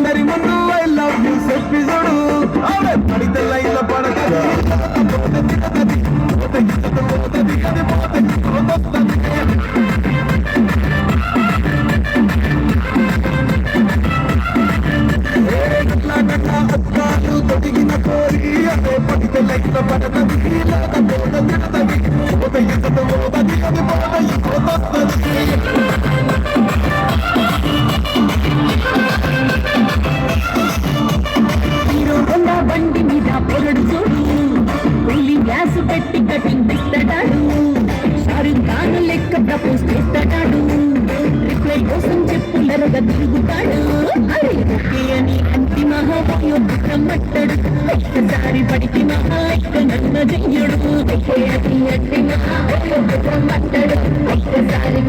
అందరి ముందు I love you చెప్పి చూడు ఆమె పడితే లైన్లో పడతది అద్దాలు తొడిగిన కోరి అదే పడితే లైన్లో పడతది బండి మీద పొరడు చూడు పెళ్లి గ్యాస్ పెట్టి కటింగ్ ఇస్తాడు షారుఖ్ ఖాన్ లెక్క ప్రపోజ్ చేస్తాడు రిప్లై కోసం చెప్పులరగా తిరుగుతాడు అరే ఓకే అని అంతిమ రమ్మట్టాడు ఒక్కసారి పడితే మహా ఇక నన్న చెయ్యడు రమ్మట్టాడు ఒక్కసారి